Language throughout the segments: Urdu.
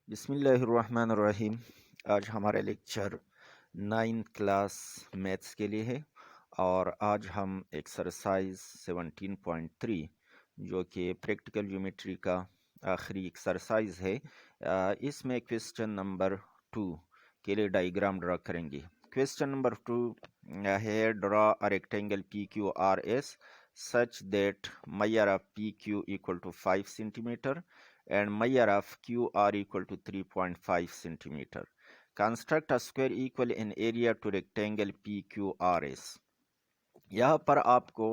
بسم اللہ الرحمن الرحیم۔ آج ہمارا لیکچر 9th کلاس میتھس کے لیے ہے اور آج ہم ایکسرسائز 17.3 جو کہ پریکٹیکل جیومیٹری کا آخری ایکسرسائز ہے، اس میں کویسچن نمبر 2 کے لیے ڈائیگرام ڈرا کریں گے۔ کویسچن نمبر 2 ہے draw rectangle P Q R S such that measure of PQ equal to 5 centimeter and measure of QR equal to 3.5 centimeter. Construct a square equal in area to rectangle PQRS. یہاں پر آپ کو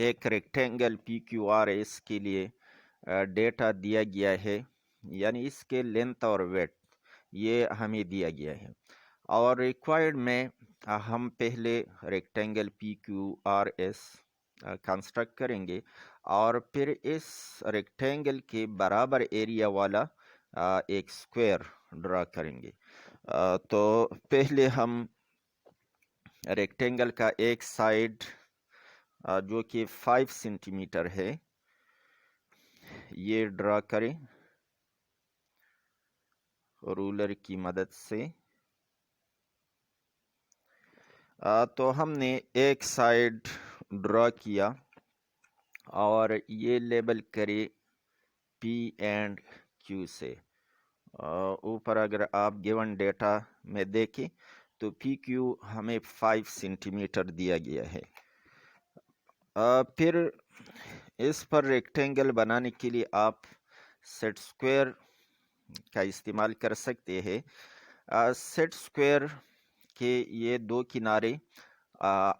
ایک ریکٹینگل PQRS کے لیے ڈیٹا دیا گیا ہے، یعنی اس کے لینتھ اور ویڈتھ یہ ہمیں دیا گیا ہے، اور ریکوائرڈ میں ہم پہلے ریکٹینگل PQRS کنسٹرکٹ کریں گے اور پھر اس ریکٹینگل کے برابر ایریا والا ایک سکوئر ڈرا کریں گے۔ تو پہلے ہم ریکٹینگل کا ایک سائڈ جو کہ 5 سینٹی میٹر ہے یہ ڈرا کریں رولر کی مدد سے۔ تو ہم نے ایک سائڈ ڈرا کیا اور یہ لیبل کرے پی اینڈ کیو سے۔ اوپر اگر آپ گیون ڈیٹا میں دیکھیں تو پی کیو ہمیں 5 سینٹی میٹر دیا گیا ہے۔ پھر اس پر ریکٹینگل بنانے کے لیے آپ سیٹ سکوئر کا استعمال کر سکتے ہیں۔ سیٹ سکوئر کے یہ دو کنارے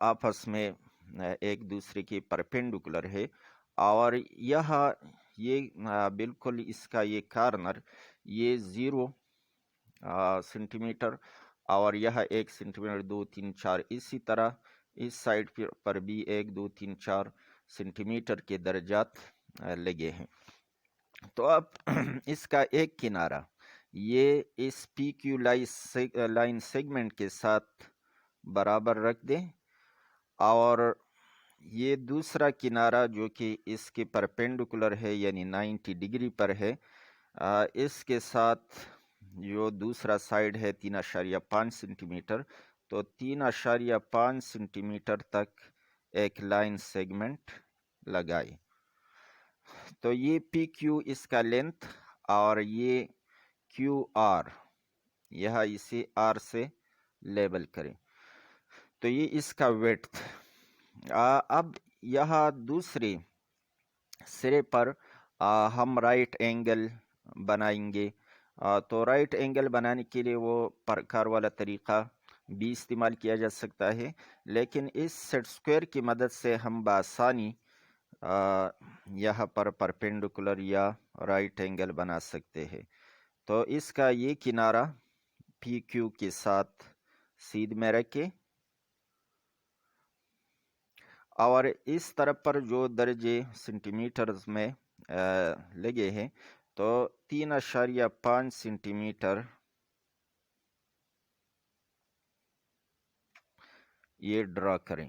آپس میں ایک دوسرے کے پرپینڈیکولر ہے، اور یہاں یہ بالکل اس کا یہ کارنر یہ 0 سینٹی میٹر اور یہاں 1 سینٹی میٹر 2 3 4، اسی طرح اس سائڈ پر بھی 1 2 3 4 سینٹی میٹر کے درجات لگے ہیں۔ تو اب اس کا ایک کنارہ یہ اس پی کیو لائن سیگمنٹ کے ساتھ برابر رکھ دیں، اور یہ دوسرا کنارہ جو کہ اس کے پرپینڈیکولر ہے یعنی 90 ڈگری پر ہے، اس کے ساتھ جو دوسرا سائڈ ہے 3.5 سینٹی میٹر، تو 3.5 سینٹی میٹر تک ایک لائن سیگمنٹ لگائے۔ تو یہ پی کیو اس کا لینتھ اور یہ کیو آر، یہاں اسے آر سے لیبل کریں، تو یہ اس کا ویڈتھ۔ اب یہاں دوسرے سرے پر ہم رائٹ اینگل بنائیں گے۔ تو رائٹ اینگل بنانے کے لیے وہ پرکار والا طریقہ بھی استعمال کیا جا سکتا ہے، لیکن اس سیٹ سکوئر کی مدد سے ہم بآسانی یہاں پر پرپینڈیکولر یا رائٹ اینگل بنا سکتے ہیں۔ تو اس کا یہ کنارہ پی کیو کے ساتھ سیدھ میں رکھے، اور اس طرف پر جو درجے سینٹی میٹرز میں لگے ہیں تو 3.5 سینٹی میٹر یہ ڈرا کریں۔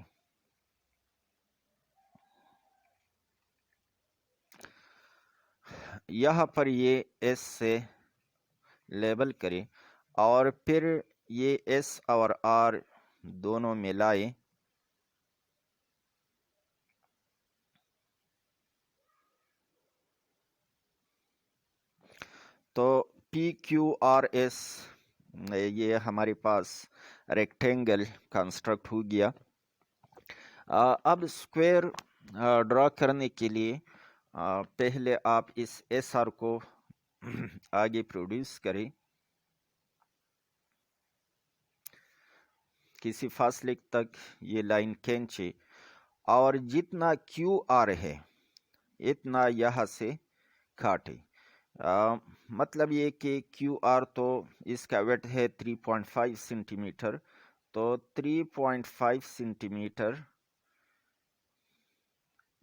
یہاں پر یہ ایس سے لیبل کریں اور پھر یہ ایس اور آر دونوں ملائیں۔ تو پی کیو آر ایس یہ ہمارے پاس ریکٹینگل کنسٹرکٹ ہو گیا۔ اب سکوئر ڈرا کرنے کے لیے پہلے آپ اس ایس آر کو آگے پروڈیوس کریں کسی فاصلے تک، یہ لائن کھینچے، اور جتنا کیو آر ہے اتنا یہاں سے کاٹے۔ مطلب یہ کہ کیو آر تو اس کا ویڈتھ ہے 3.5 سینٹی میٹر، تو 3.5 سینٹی میٹر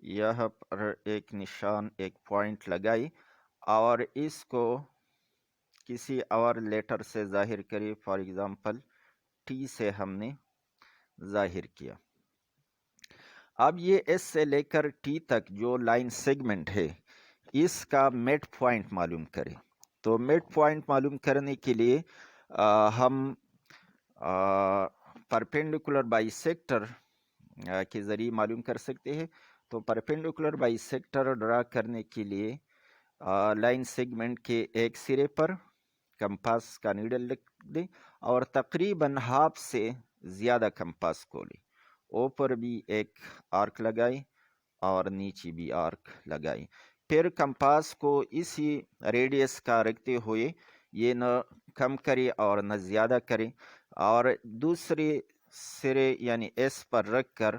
یہاں پر ایک نشان ایک پوائنٹ لگائی اور اس کو کسی اور لیٹر سے ظاہر کرے، فار ایگزامپل ٹی سے ہم نے ظاہر کیا۔ اب یہ ایس سے لے کر ٹی تک جو لائن سیگمنٹ ہے اس کا میڈ پوائنٹ معلوم کرے۔ تو مڈ پوائنٹ معلوم کرنے کے لیے ہم پرپینڈیکولر بائیسیکٹر کے ذریعے معلوم کر سکتے ہیں. تو پرپینڈیکولر بائیسیکٹر ڈرا کرنے کے لیے لائن سیگمنٹ کے ایک سرے پر کمپاس کا نیڈل لکھ دیں اور تقریباً ہاف سے زیادہ کمپاس کو لیں. اوپر بھی ایک آرک لگائیں اور نیچے بھی آرک لگائیں. پھر کمپاس کو اسی ریڈیس کا رکھتے ہوئے یہ نہ کم کرے اور نہ زیادہ کرے، اور دوسرے سرے یعنی ایس پر رکھ کر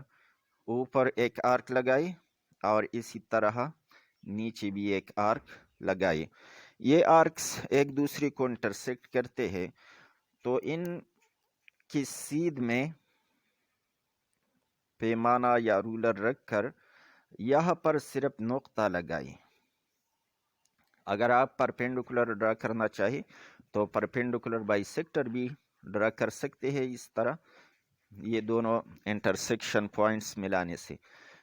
اوپر ایک آرک لگائے اور اسی طرح نیچے بھی ایک آرک لگائے. یہ آرکس ایک دوسرے کو انٹرسیکٹ کرتے ہیں، تو ان کی سیدھ میں پیمانہ یا رولر رکھ کر یہاں پر صرف نقطہ لگائیں. اگر آپ پرپینڈیکولر ڈرا کرنا چاہیے تو پرپینڈیکولر بائیسیکٹر بھی ڈرا کر سکتے ہیں اس طرح، یہ دونوں انٹرسیکشن پوائنٹس ملانے سے.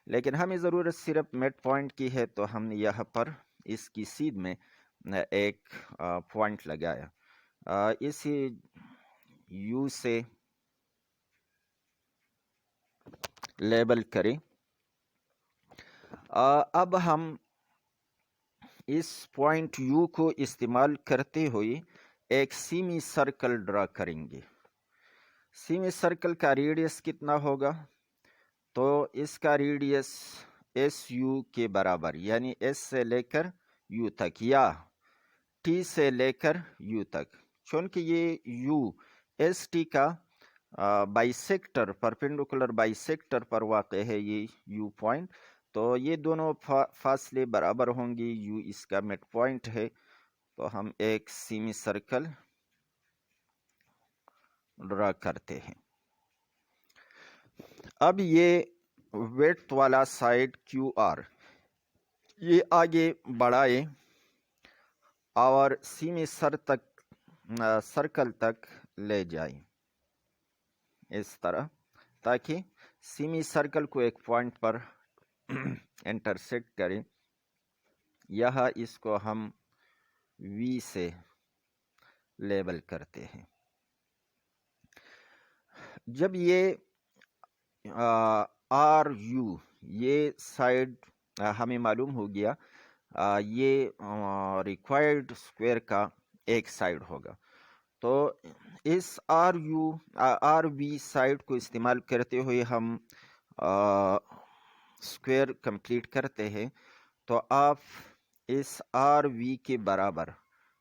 لیکن ہمیں ضرورت صرف مڈ پوائنٹ کی ہے، تو ہم نے یہاں پر اس کی سیدھ میں ایک پوائنٹ لگایا. اسی یو سے لیبل کریں. اب ہم اس پوائنٹ یو کو استعمال کرتے ہوئے ایک سیمی سرکل ڈرا کریں گے. سیمی سرکل کا ریڈیس کتنا ہوگا؟ تو اس کا ریڈیس ایس یو کے برابر، یعنی ایس سے لے کر یو تک یا ٹی سے لے کر یو تک. چونکہ یہ یو ایس ٹی کا بائیسیکٹر پرپینڈیکولر بائیسیکٹر پر واقع ہے یہ یو پوائنٹ، تو یہ دونوں فاصلے برابر ہوں گی. یو اس کا مڈ پوائنٹ ہے، تو ہم ایک سیمی سرکل ڈرا کرتے ہیں. اب یہ ویڈتھ والا سائڈ کیو آر یہ آگے بڑھائے اور سیمی سرکل تک لے جائیں اس طرح، تاکہ سیمی سرکل کو ایک پوائنٹ پر انٹرسیکٹ کریں. یہاں اس کو ہم وی سے لیبل کرتے ہیں. جب یہ آر یو یہ سائڈ ہمیں معلوم ہو گیا، یہ ریکوائرڈ اسکوائر کا ایک سائڈ ہوگا، تو اس آر وی سائڈ کو استعمال کرتے ہوئے ہم اسکوائر کمپلیٹ کرتے ہیں. تو آپ اس آر وی کے برابر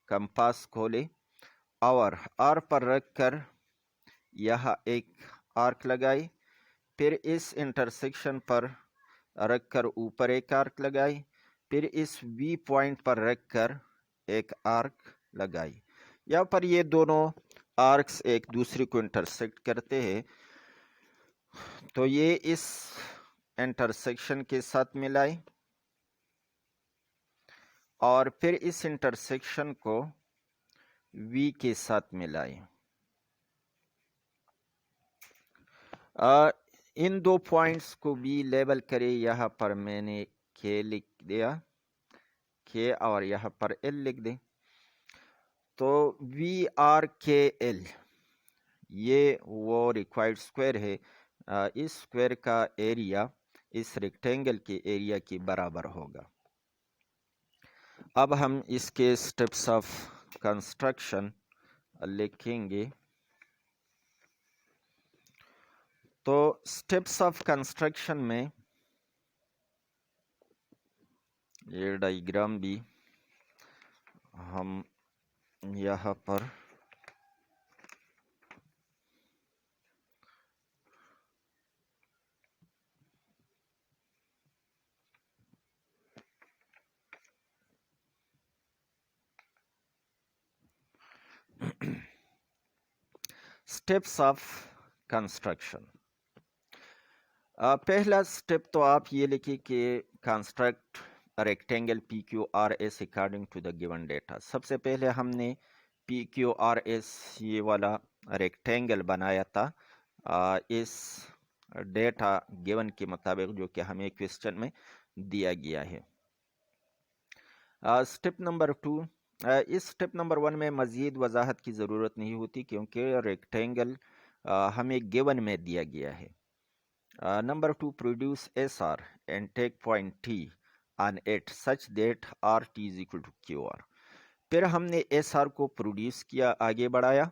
کمپاس کھولیں اور آر پر رکھ کر یہاں ایک آرک لگائی. پھر اس انٹرسیکشن پر رکھ کر اوپر ایک آرک لگائی. پھر اس وی پوائنٹ پر رکھ کر ایک آرک لگائی. یہاں پر یہ دونوں آرکس ایک دوسرے کو انٹرسیکٹ کرتے ہیں، تو یہ اس انٹرسیکشن کے ساتھ ملائیں اور پھر اس انٹرسیکشن کو وی کے ساتھ ملائیں. ان دو پوائنٹس کو بھی لیبل کرے. یہاں پر میں نے کے لکھ دیا، کے، اور یہاں پر ایل لکھ دیں. تو وی آر کے ایل یہ وہ ریکوائرڈ اسکوائر ہے. اس اسکوائر کا ایریا اس ریکٹینگل کے ایریا کے برابر ہوگا. اب ہم اس کے اسٹیپس آف کنسٹرکشن لکھیں گے. تو اسٹیپس آف کنسٹرکشن میں یہ ڈائیگرام بھی ہم یہاں پر اسٹیپس آف کنسٹرکشن. پہلا اسٹیپ تو آپ یہ لکھیں کہ construct rectangle P Q R S according to the given data. سب سے پہلے ہم نے پی کیو آر ایس یہ والا ریکٹینگل بنایا تھا اس ڈیٹا گیون کے مطابق جو کہ ہمیں کویسچن میں دیا گیا ہے. اسٹیپ نمبر 2 اس سٹیپ نمبر 1 میں مزید وضاحت کی ضرورت نہیں ہوتی کیونکہ ریکٹینگل ہمیں گیون میں دیا گیا ہے. Number 2, produce S R and take point T on it such that R T is equal to Q R. پھر ہم نے ایس آر کو پروڈیوس کیا، آگے بڑھایا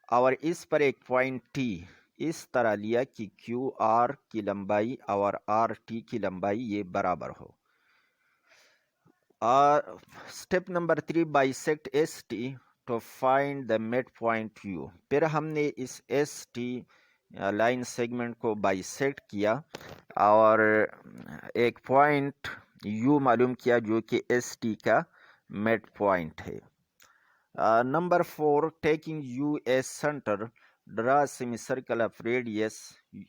اور اس پر ایک پوائنٹ ٹی اس طرح لیا کہ کیو آر کی لمبائی اور آر ٹی کی لمبائی یہ برابر ہو. Step number 3, bisect S T to find the mid point U. پھر ہم نے اس ایس ٹی لائن سیگمنٹ کو بائیسیکٹ کیا اور ایک پوائنٹ یو معلوم کیا جو کہ ایس ٹی کا مڈ پوائنٹ ہے. Number 4, taking U S centre draw semi circle of radius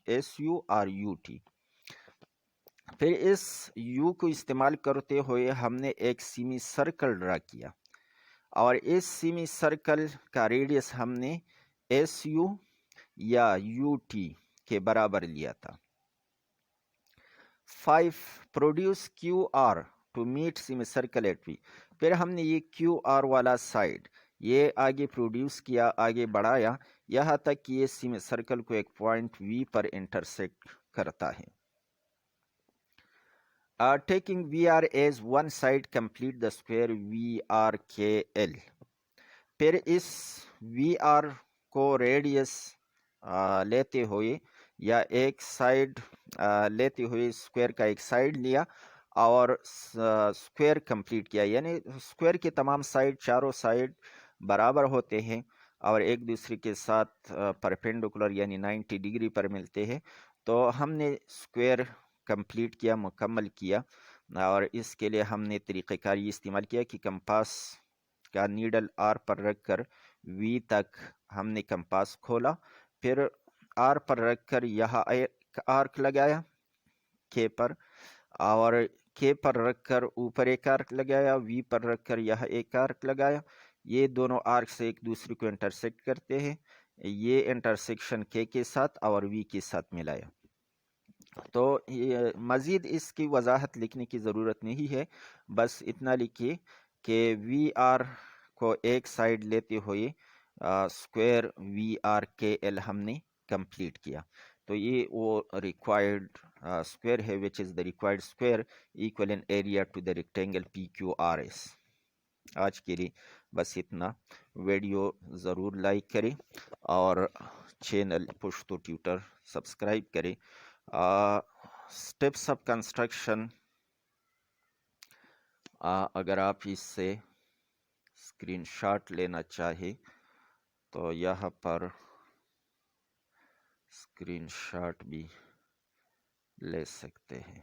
S you اور یو ٹی. پھر اس یو کو استعمال کرتے ہوئے ہم نے ایک سیمی سرکل ڈرا کیا اور اس سیمی سرکل کا ریڈیس ہم نے ایس یو یا یو ٹی کے برابر لیا تھا. 5, produce Q R to meet semi circle at P. پھر ہم نے یہ کیو آر والا سائڈ یہ آگے پروڈیوس کیا، آگے بڑھایا یہاں تک کہ یہ سیمی سرکل کو ایک پوائنٹ وی پر انٹرسیکٹ کرتا ہے. Taking V R as one side complete the square V R K L. پھر اس وی آر کو ریڈیس لیتے ہوئے یا ایک سائڈ لیتے ہوئے اسکوئر کا ایک سائڈ لیا اور اسکوئر کمپلیٹ کیا، یعنی اسکوئر کے تمام سائڈ چاروں سائڈ برابر ہوتے ہیں اور ایک دوسرے کے ساتھ پرپینڈیکولر یعنی 90 ڈگری پر ملتے ہیں. تو ہم نے اسکوئر کمپلیٹ کیا، مکمل کیا اور اس کے لیے ہم نے طریقہ کار یہ استعمال کیا کہ کمپاس کا نیڈل آر پر رکھ کر وی تک ہم نے کمپاس کھولا، پھر آر پر رکھ کر یہاں ایک آرک لگایا کے پر اور کے پر رکھ کر اوپر ایک آرک لگایا، وی پر رکھ کر یہاں ایک آرک لگایا. یہ دونوں آرک سے ایک دوسرے کو انٹرسیکٹ کرتے ہیں، یہ انٹرسیکشن کے ساتھ اور وی کے ساتھ ملایا. تو مزید اس کی وضاحت لکھنے کی ضرورت نہیں ہے، بس اتنا لکھیے کہ وی آر کو ایک سائڈ لیتے ہوئے square V R K L ہم نے کمپلیٹ کیا. تو یہ وہ ریکوائرڈ اسکوئر ہے which is the required square equal in area to the rectangle PQRS. آج کے لیے بس اتنا. ویڈیو ضرور لائک کریں اور چینل پشتو ٹیوٹر سبسکرائب کریں. اسٹیپس آف کنسٹرکشن اگر آپ اس سے اسکرین شاٹ لینا چاہے تو یہاں پر اسکرین شاٹ بھی لے سکتے ہیں.